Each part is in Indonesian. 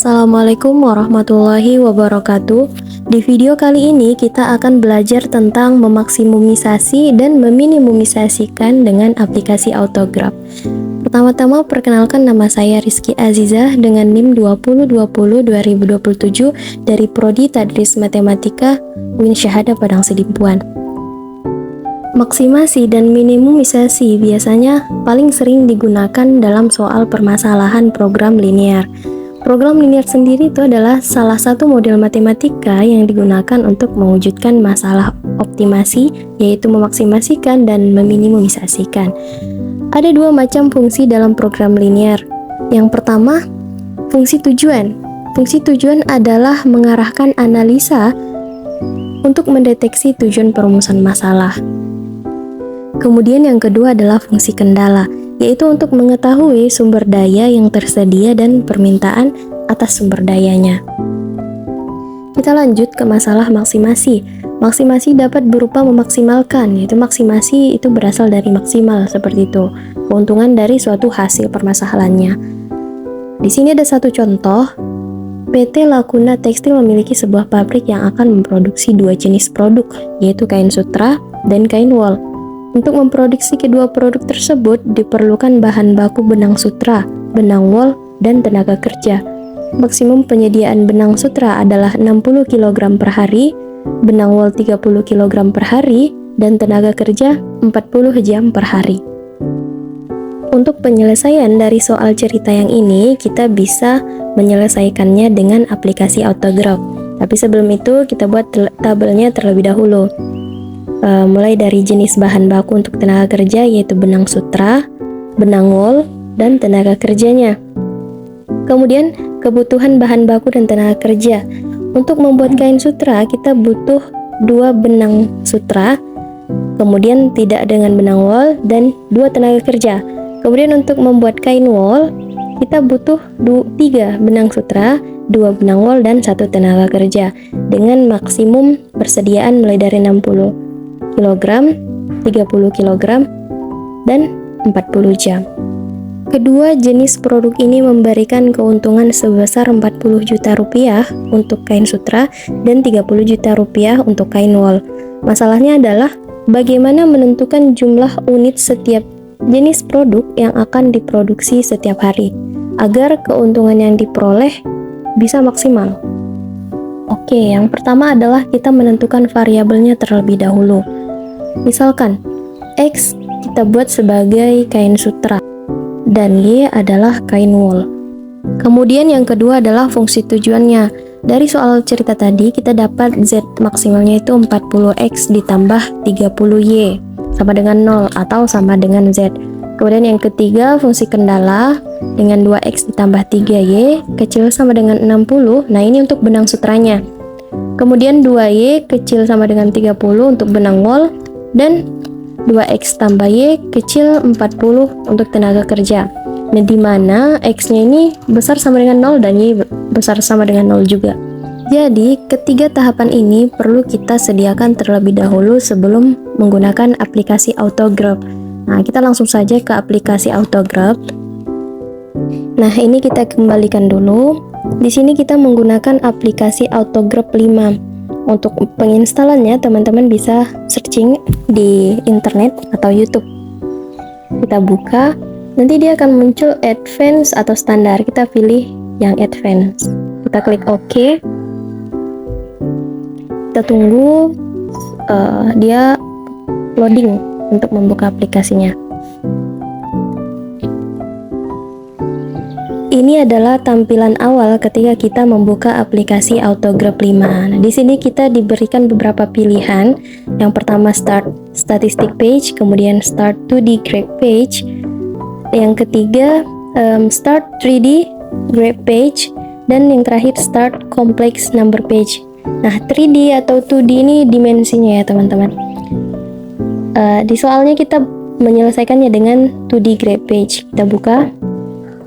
Assalamualaikum warahmatullahi wabarakatuh. Di video kali ini kita akan belajar tentang memaksimisasi dan meminimisasikan dengan aplikasi Autograph. Pertama-tama perkenalkan, nama saya Rizky Azizah dengan NIM 2020-2027 dari Prodi Tadris Matematika UIN Syahada Padang Sidimpuan. Maksimasi dan minimisasi biasanya paling sering digunakan dalam soal permasalahan program linear. Program linear sendiri itu adalah salah satu model matematika yang digunakan untuk mewujudkan masalah optimasi, yaitu memaksimasikan dan meminimisasikan. Ada dua macam fungsi dalam program linear. Yang pertama, fungsi tujuan. Fungsi tujuan adalah mengarahkan analisa untuk mendeteksi tujuan perumusan masalah. Kemudian yang kedua adalah fungsi kendala, yaitu untuk mengetahui sumber daya yang tersedia dan permintaan atas sumber dayanya. Kita lanjut ke masalah maksimasi. Maksimasi dapat berupa memaksimalkan, yaitu maksimasi itu berasal dari maksimal, seperti itu, keuntungan dari suatu hasil permasalahannya. Di sini ada satu contoh. PT Lakuna Tekstil memiliki sebuah pabrik yang akan memproduksi dua jenis produk, yaitu kain sutra dan kain wol. Untuk memproduksi kedua produk tersebut diperlukan bahan baku benang sutra, benang wol, dan tenaga kerja. Maksimum penyediaan benang sutra adalah 60 kg per hari, benang wol 30 kg per hari, dan tenaga kerja 40 jam per hari. Untuk penyelesaian dari soal cerita yang ini, kita bisa menyelesaikannya dengan aplikasi Autograph. Tapi sebelum itu, kita buat tabelnya terlebih dahulu. Mulai dari jenis bahan baku untuk tenaga kerja, yaitu benang sutra, benang wol, dan tenaga kerjanya. Kemudian kebutuhan bahan baku dan tenaga kerja. Untuk membuat kain sutra kita butuh 2 benang sutra, kemudian tidak dengan benang wol, dan 2 tenaga kerja. Kemudian untuk membuat kain wol kita butuh 3 benang sutra, 2 benang wol, dan 1 tenaga kerja, dengan maksimum persediaan mulai dari 60 kg, 30 kg, dan 40 jam. Kedua jenis produk ini memberikan keuntungan sebesar 40 juta rupiah untuk kain sutra dan 30 juta rupiah untuk kain wol. Masalahnya adalah bagaimana menentukan jumlah unit setiap jenis produk yang akan diproduksi setiap hari agar keuntungan yang diperoleh bisa maksimal. Oke, yang pertama adalah kita menentukan variabelnya terlebih dahulu. Misalkan, X kita buat sebagai kain sutra dan Y adalah kain wol. Kemudian yang kedua adalah fungsi tujuannya. Dari soal cerita tadi kita dapat Z maksimalnya itu 40X ditambah 30Y sama dengan 0 atau sama dengan Z. Kemudian yang ketiga fungsi kendala, dengan 2X ditambah 3Y kecil sama dengan 60. Nah ini untuk benang sutranya. Kemudian 2Y kecil sama dengan 30 untuk benang wol, dan 2X tambah Y kecil 40 untuk tenaga kerja. Nah, di mana X-nya ini besar sama dengan 0 dan Y besar sama dengan 0 juga. Jadi, ketiga tahapan ini perlu kita sediakan terlebih dahulu sebelum menggunakan aplikasi Autograph. Nah, kita langsung saja ke aplikasi Autograph. Nah, ini kita kembalikan dulu. Di sini kita menggunakan aplikasi Autograph 5. Untuk penginstalannya, teman-teman bisa searching di internet atau YouTube. Kita buka, nanti dia akan muncul advance atau standar. Kita pilih yang advance. Kita klik OK. Kita tunggu dia loading untuk membuka aplikasinya. Ini adalah tampilan awal ketika kita membuka aplikasi Autograph 5. Nah, di sini kita diberikan beberapa pilihan. Yang pertama Start Statistic Page, kemudian Start 2D Graph Page. Yang ketiga Start 3D Graph Page, dan yang terakhir Start Complex Number Page. Nah, 3D atau 2D ini dimensinya ya teman-teman. Di soalnya kita menyelesaikannya dengan 2D Graph Page. Kita buka.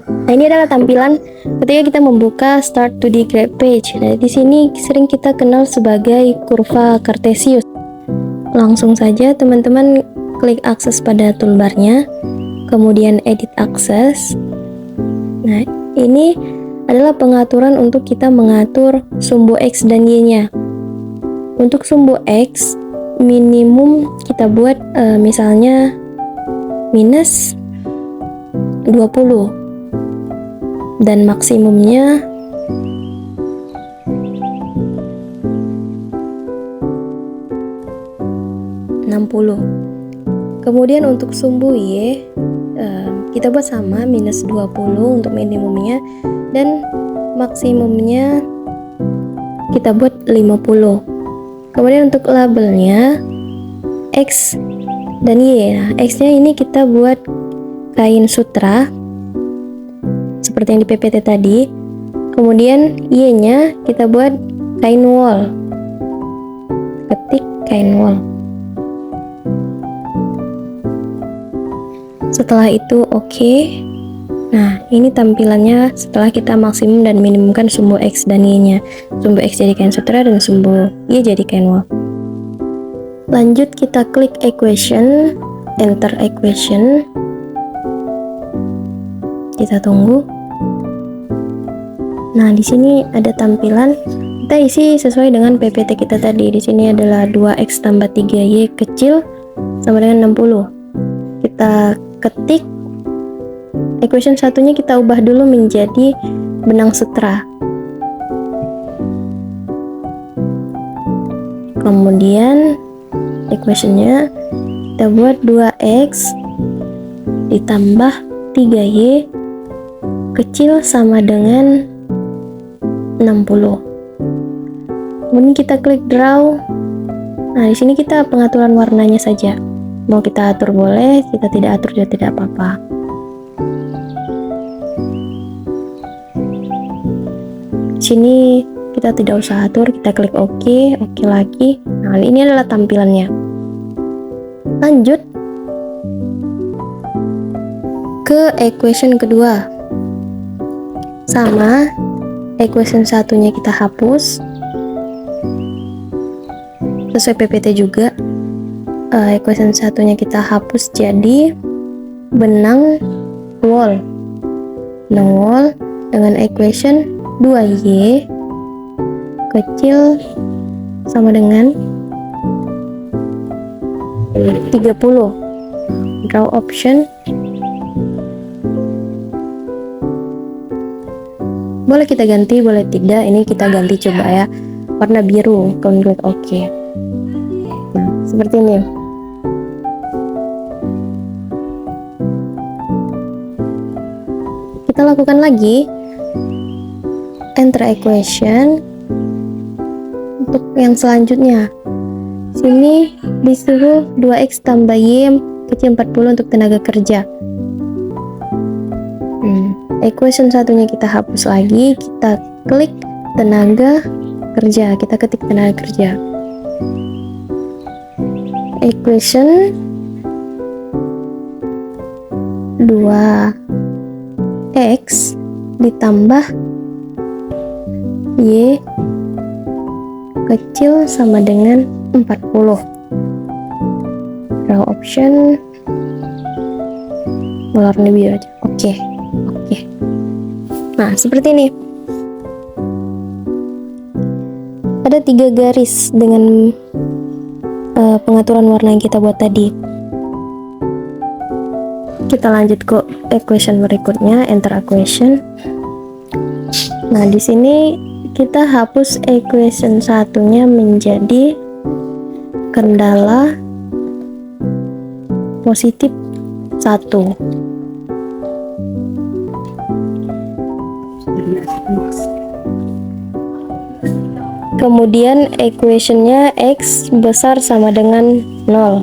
Nah, ini adalah tampilan ketika kita membuka Start 2D Graph Page. Nah, di sini sering kita kenal sebagai kurva Cartesius. Langsung saja teman-teman klik akses pada toolbarnya, kemudian edit akses. Nah, ini adalah pengaturan untuk kita mengatur sumbu X dan Y-nya. Untuk sumbu X, minimum kita buat misalnya minus 20 dan maksimumnya 60. Kemudian untuk sumbu Y kita buat sama, minus 20 untuk minimumnya dan maksimumnya kita buat 50. Kemudian untuk labelnya X dan Y. Nah, X-nya ini kita buat kain sutra seperti yang di PPT tadi. Kemudian Y-nya kita buat kain wol. Ketik kain wol. Setelah itu oke. Nah, ini tampilannya setelah kita maksimum dan minimumkan sumbu X dan Y-nya. Sumbu X jadi kain sutra dan sumbu Y jadi kain wol. Lanjut kita klik equation, enter equation. Kita tunggu. Nah, di sini ada tampilan. Kita isi sesuai dengan PPT kita tadi. Di sini adalah 2x tambah 3y kecil sama dengan 60. Kita ketik equation satunya, kita ubah dulu menjadi benang sutra. Kemudian equationnya kita buat 2x ditambah 3y kecil sama dengan 60. Kemudian kita klik draw. Nah, di sini kita pengaturan warnanya saja. Mau kita atur boleh, kita tidak atur juga tidak apa-apa. Sini kita tidak usah atur, kita klik OK, OK lagi. Nah, ini adalah tampilannya. Lanjut ke equation kedua. Sama, equation satunya kita hapus. Sesuai PPT juga. Equation satunya kita hapus jadi benang wol. Benang wol dengan equation 2y kecil sama dengan 30. Draw option. Boleh kita ganti, boleh tidak. Ini kita ganti coba ya. Warna biru. Klik OK. Nah, seperti ini. Kita lakukan lagi, enter equation untuk yang selanjutnya. Sini disuruh 2x tambah y kecil 40 untuk tenaga kerja. Equation satunya kita hapus lagi, kita klik tenaga kerja, kita ketik tenaga kerja. Equation 2x ditambah y kecil sama dengan 40. Draw option warna biru aja. Oke. Nah, seperti ini. Ada 3 garis dengan pengaturan warna yang kita buat tadi. Kita lanjut ke equation berikutnya, enter equation. Nah, di sini kita hapus equation satunya menjadi kendala positif 1. Kemudian equationnya x besar sama dengan 0.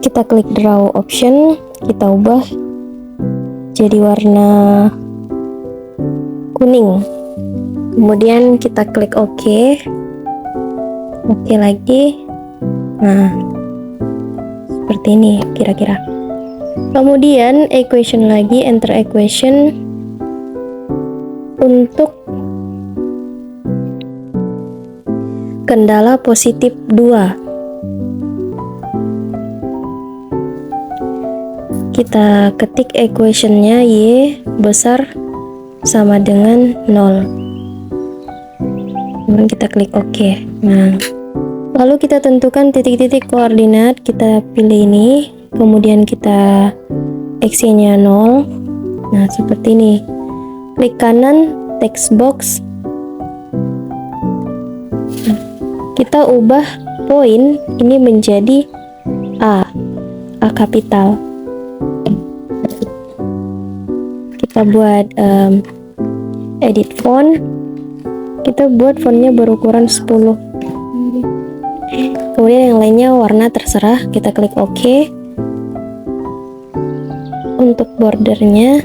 Kita klik draw option, kita ubah jadi warna kuning. Kemudian kita klik OK. OK lagi. Nah, seperti ini kira-kira. Kemudian equation lagi, enter equation untuk kendala positif 2. Kita ketik equationnya y besar sama dengan 0. Kemudian kita klik OK. Nah, lalu kita tentukan titik-titik koordinat, kita pilih ini, kemudian kita X-nya 0. Nah, seperti ini. Klik kanan, text box. Kita ubah poin ini menjadi A kapital. Kita buat edit font. Kita buat fontnya berukuran 10. Kemudian yang lainnya warna terserah, kita klik OK. Untuk bordernya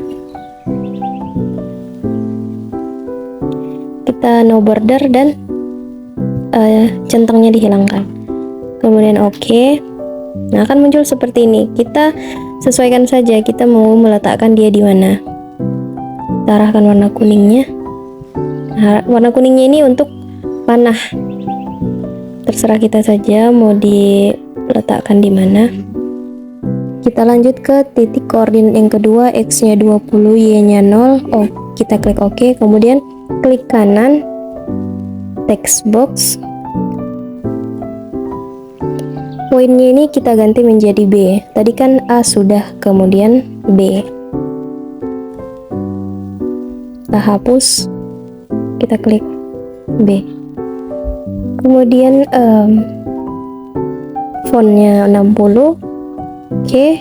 kita no border dan centangnya dihilangkan. Kemudian OK. Nah, akan muncul seperti ini. Kita sesuaikan saja kita mau meletakkan dia di mana. Kita arahkan warna kuningnya. Nah, warna kuningnya ini untuk panah. Terserah kita saja mau diletakkan di mana. Kita lanjut ke titik koordinat yang kedua, X-nya 20, Y-nya 0. Oh, kita klik OK. Kemudian klik kanan, text box. Poinnya ini kita ganti menjadi B. Tadi kan A sudah, kemudian B. Kita hapus, kita klik B. Kemudian fontnya 60. Oke.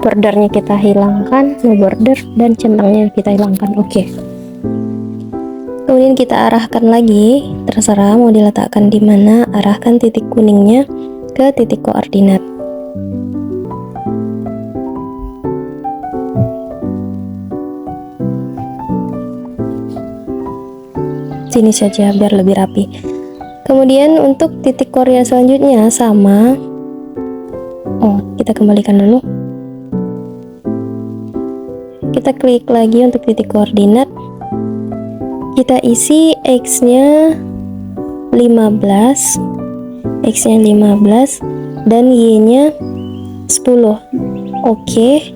Bordernya kita hilangkan, no border, dan centangnya kita hilangkan. Oke. Kemudian kita arahkan lagi, terserah mau diletakkan di mana, arahkan titik kuningnya ke titik koordinat. Sini saja biar lebih rapi. Kemudian untuk titik koordinat selanjutnya sama. Oh, kita kembalikan dulu. Kita klik lagi untuk titik koordinat. Kita isi X-nya 15, X-nya 15, dan Y-nya 10. Oke.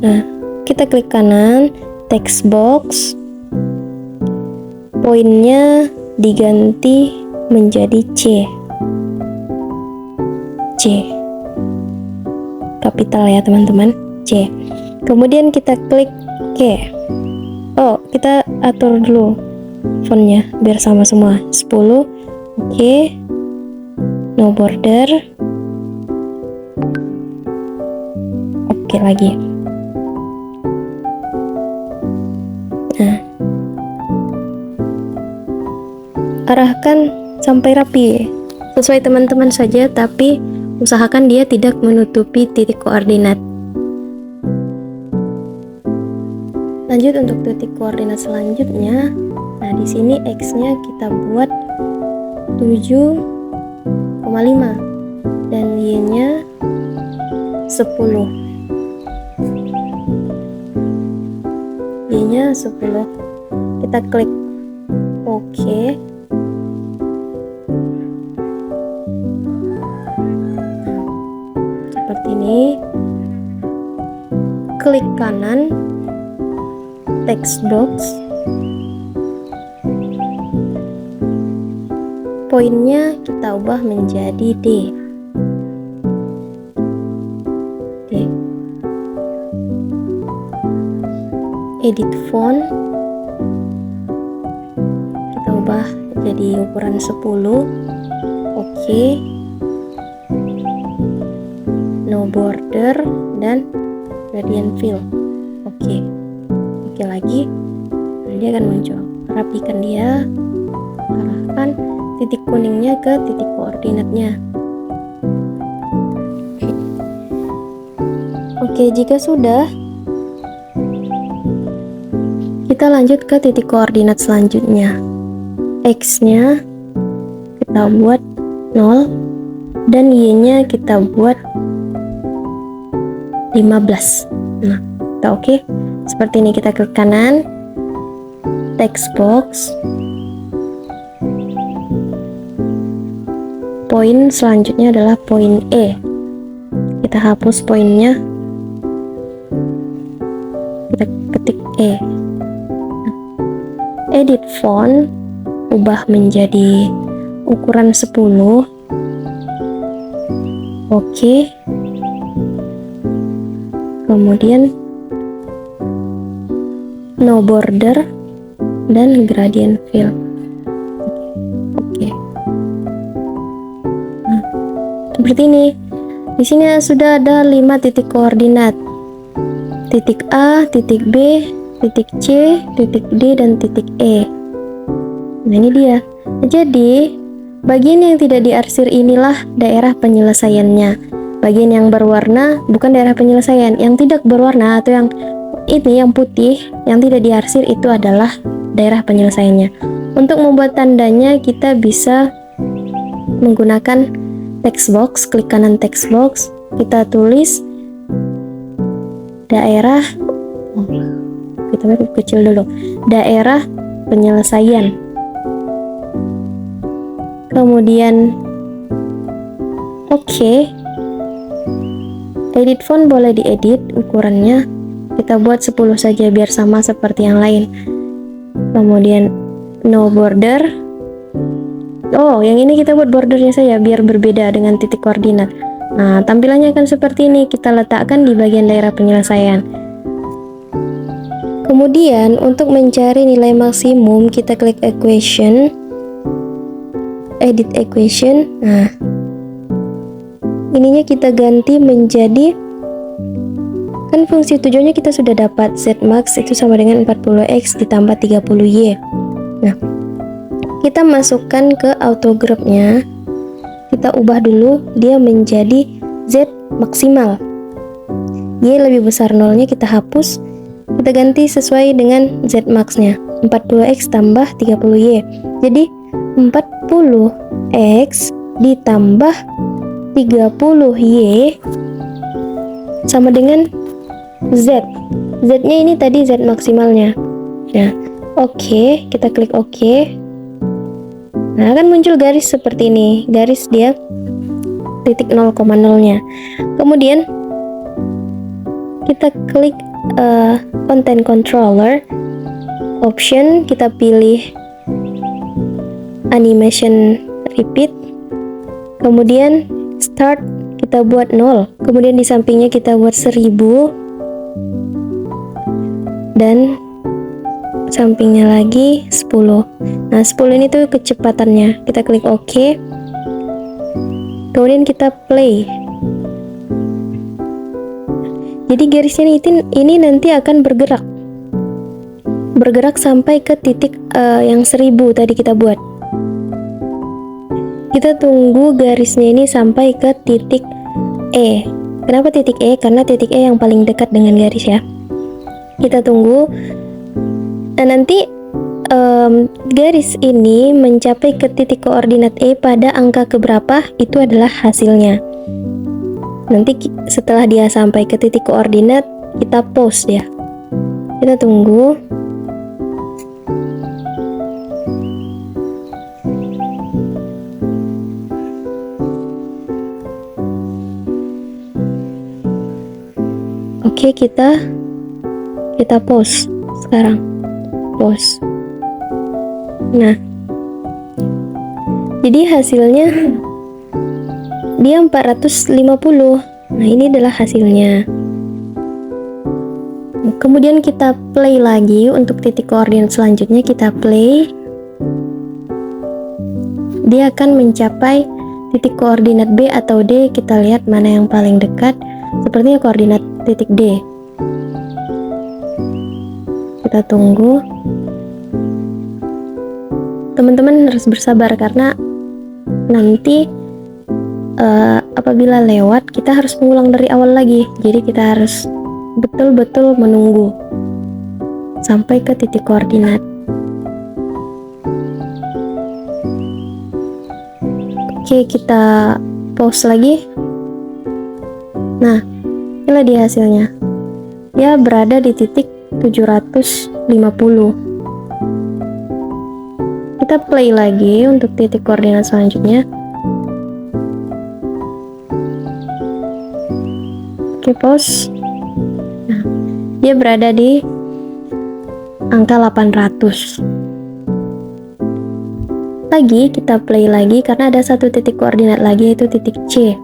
Nah, kita klik kanan, text box. Poinnya diganti menjadi C. C. Kapital ya, teman-teman. C. Kemudian kita klik OK. Oh, kita atur dulu fontnya biar sama semua. 10. Oke. No border. Oke lagi. Nah, arahkan sampai rapi. Sesuai teman-teman saja, tapi usahakan dia tidak menutupi titik koordinat. Lanjut untuk titik koordinat selanjutnya. Nah, di sini X-nya kita buat 7,5 dan Y-nya 10. Y-nya 10. Kita klik OK. Seperti ini. Klik kanan, text box. Poinnya kita ubah menjadi D. D. Edit font. Kita ubah jadi ukuran 10. Oke. No border dan gradient fill. Oke. Oke lagi. Nah, dia akan muncul. Rapikan dia. Arahkan titik kuningnya ke titik koordinatnya. Oke, jika sudah, kita lanjut ke titik koordinat selanjutnya. X-nya kita buat 0 dan Y-nya kita buat 15. Nah, kita oke. Seperti ini, kita klik kanan, text box. Poin selanjutnya adalah poin E. Kita hapus poinnya. kita ketik E. Edit font, ubah menjadi ukuran 10. Oke. Kemudian no border dan gradient fill. Oke. Nah, seperti ini. Di sini sudah ada 5 titik koordinat. Titik A, titik B, titik C, titik D, dan titik E. Nah, ini dia. Jadi, bagian yang tidak diarsir inilah daerah penyelesaiannya. Bagian yang berwarna bukan daerah penyelesaian. Yang tidak berwarna atau yang putih, yang tidak diarsir itu adalah daerah penyelesaiannya. Untuk membuat tandanya, kita bisa menggunakan text box. Klik kanan text box, kita tulis daerah, kita kecil dulu, daerah penyelesaian. Kemudian oke. Edit font boleh diedit ukurannya, kita buat 10 saja biar sama seperti yang lain. Kemudian no border. Oh, yang ini kita buat bordernya saja biar berbeda dengan titik koordinat. Nah, tampilannya akan seperti ini. Kita letakkan di bagian daerah penyelesaian. Kemudian untuk mencari nilai maksimum, kita klik equation, edit equation. Nah, ininya kita ganti menjadi, kan fungsi tujuannya kita sudah dapat, zmax itu sama dengan 40x ditambah 30y. Nah, kita masukkan ke autograph-nya, kita ubah dulu dia menjadi z maksimal. Y lebih besar nolnya kita hapus, kita ganti sesuai dengan z max-nya, 40x tambah 30y. Jadi 40x ditambah 30y sama dengan z. Z-nya ini tadi z maksimalnya. Nah, oke, kita klik oke. Nah, akan muncul garis seperti ini. Garis dia titik 0,0-nya. Kemudian kita klik content controller, option, kita pilih animation repeat. Kemudian start kita buat 0, kemudian di sampingnya kita buat 1000 dan sampingnya lagi 10. Nah, 10 ini tuh kecepatannya. Kita klik OK. Kemudian kita play. Jadi garisnya ini nanti akan bergerak sampai ke titik yang 1000 tadi kita buat. Kita tunggu garisnya ini sampai ke titik E. Kenapa titik E? Karena titik E yang paling dekat dengan garis ya. Kita tunggu. Nah, nanti garis ini mencapai ke titik koordinat E pada angka keberapa, itu adalah hasilnya. Nanti setelah dia sampai ke titik koordinat, kita pause ya. Kita tunggu. Oke, kita pause sekarang. Pause. Nah, jadi hasilnya dia 450. Nah, ini adalah hasilnya. Kemudian kita play lagi untuk titik koordinat selanjutnya, kita play. Dia akan mencapai titik koordinat B atau D. Kita lihat mana yang paling dekat. Sepertinya koordinat titik D. Kita tunggu. Teman-teman harus bersabar karena nanti apabila lewat kita harus mengulang dari awal lagi. Jadi kita harus betul-betul menunggu sampai ke titik koordinat. Oke, kita pause lagi. Nah, inilah dia hasilnya. Dia berada di titik 750. Kita play lagi untuk titik koordinat selanjutnya. Oke, pause. Nah, dia berada di angka 800. Lagi kita play lagi karena ada satu titik koordinat lagi, yaitu titik C.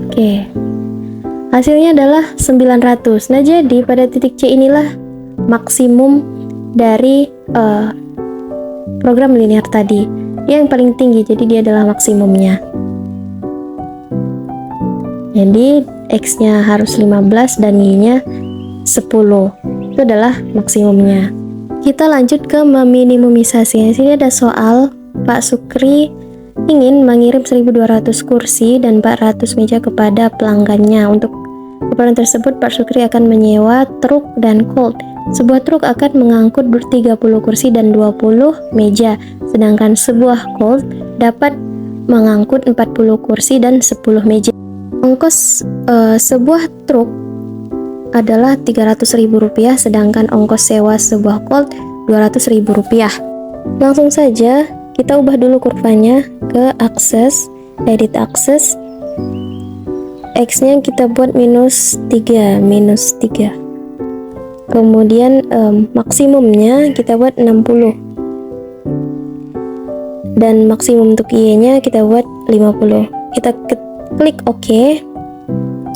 Oke, hasilnya adalah 900. Nah, jadi pada titik C inilah maksimum dari program linear tadi. Dia yang paling tinggi, jadi dia adalah maksimumnya. Jadi X-nya harus 15 dan Y-nya 10. Itu adalah maksimumnya. Kita lanjut ke meminimumisasi. Di sini ada soal Pak Sukri ingin mengirim 1.200 kursi dan 400 meja kepada pelanggannya. Untuk keperluan tersebut, Pak Sukri akan menyewa truk dan Colt. Sebuah truk akan mengangkut 30 kursi dan 20 meja, sedangkan sebuah Colt dapat mengangkut 40 kursi dan 10 meja. Ongkos sebuah truk adalah Rp300.000, sedangkan ongkos sewa sebuah Colt Rp200.000. Langsung saja kita ubah dulu kurvanya ke akses, edit akses. X-nya kita buat minus 3. Kemudian maksimumnya kita buat 60. Dan maksimum untuk Y-nya kita buat 50. Kita klik OK.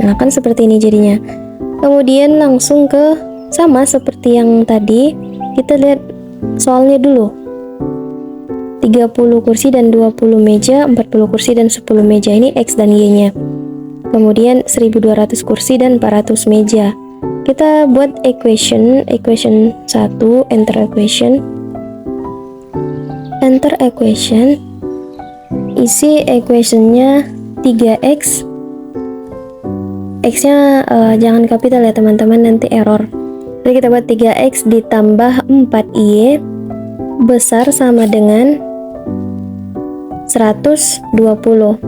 Nah, kan seperti ini jadinya. Kemudian langsung ke sama seperti yang tadi, kita lihat soalnya dulu. 30 kursi dan 20 meja, 40 kursi dan 10 meja, ini X dan Y-nya. Kemudian 1.200 kursi dan 400 meja. Kita buat equation 1, enter equation. Isi equationnya 3x. X-nya jangan kapital ya teman-teman, nanti error. Jadi kita buat 3x ditambah 4y besar sama dengan 120.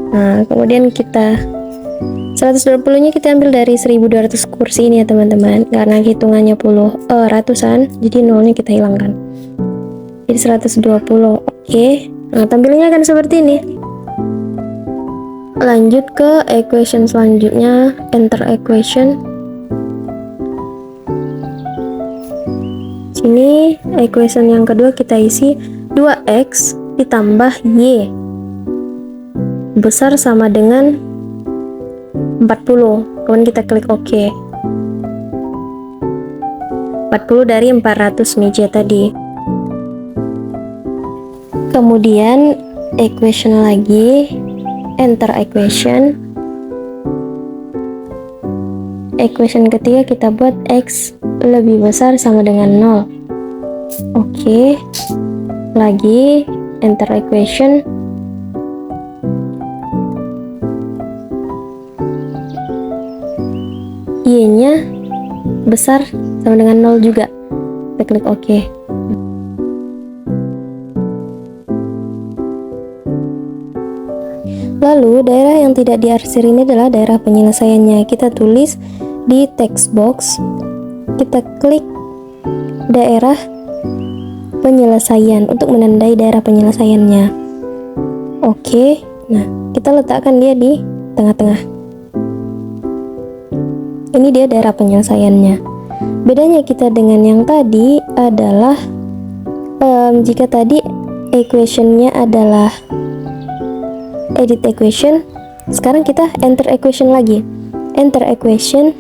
Nah, kemudian kita 120 nya kita ambil dari 1.200 kursi ini ya teman-teman, karena hitungannya ratusan, jadi nolnya kita hilangkan. Jadi 120. Oke. Nah, tampilannya akan seperti ini. Lanjut ke equation selanjutnya, enter equation. Sini equation yang kedua kita isi 2x ditambah y besar sama dengan 40. Kemudian kita klik OK. 40 dari 400 meja tadi. Kemudian equation lagi, enter equation. Equation ketiga kita buat X lebih besar sama dengan 0. Oke. Lagi enter equation. Y-nya besar sama dengan 0 juga. Kita klik OK. Lalu daerah yang tidak diarsir ini adalah daerah penyelesaiannya. Kita tulis di text box. Kita klik daerah penyelesaian untuk menandai daerah penyelesaiannya. Oke. Nah, kita letakkan dia di tengah-tengah. Ini dia daerah penyelesaiannya. Bedanya kita dengan yang tadi adalah jika tadi equationnya adalah edit equation, sekarang kita enter equation lagi. Enter equation.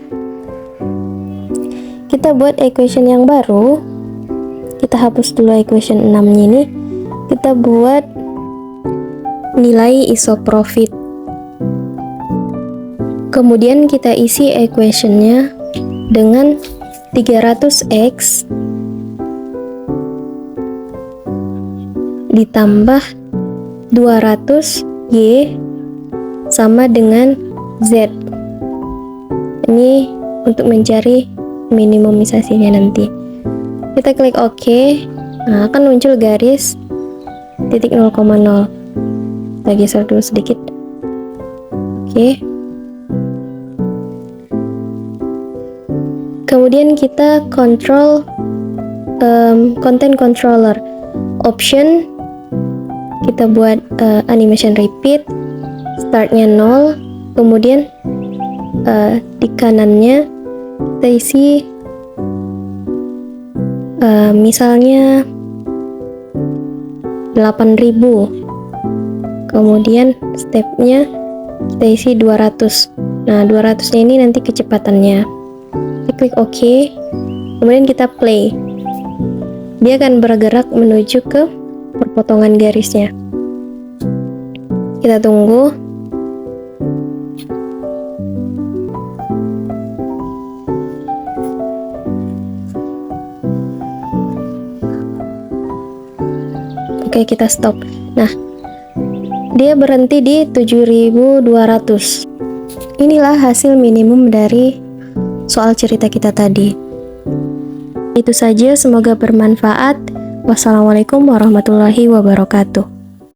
Kita buat equation yang baru. Kita hapus dulu equation 6 ini. Kita buat nilai isoprofit. Kemudian kita isi equationnya dengan 300x ditambah 200y sama dengan z. Ini untuk mencari minimumisasinya nanti. Kita klik OK. Nah, akan muncul garis titik 0,0. Kita geser dulu sedikit. Oke. Kemudian kita control content controller option kita buat animation repeat, startnya 0, kemudian di kanannya kita isi misalnya 8000, kemudian stepnya kita isi 200. Nah, 200 nya ini nanti kecepatannya. Kita klik OK, kemudian kita play. Dia akan bergerak menuju ke perpotongan garisnya. Kita tunggu. Oke, kita stop. Nah, dia berhenti di 7200. Inilah hasil minimum dari soal cerita kita tadi. Itu saja, semoga bermanfaat. Wassalamualaikum warahmatullahi wabarakatuh.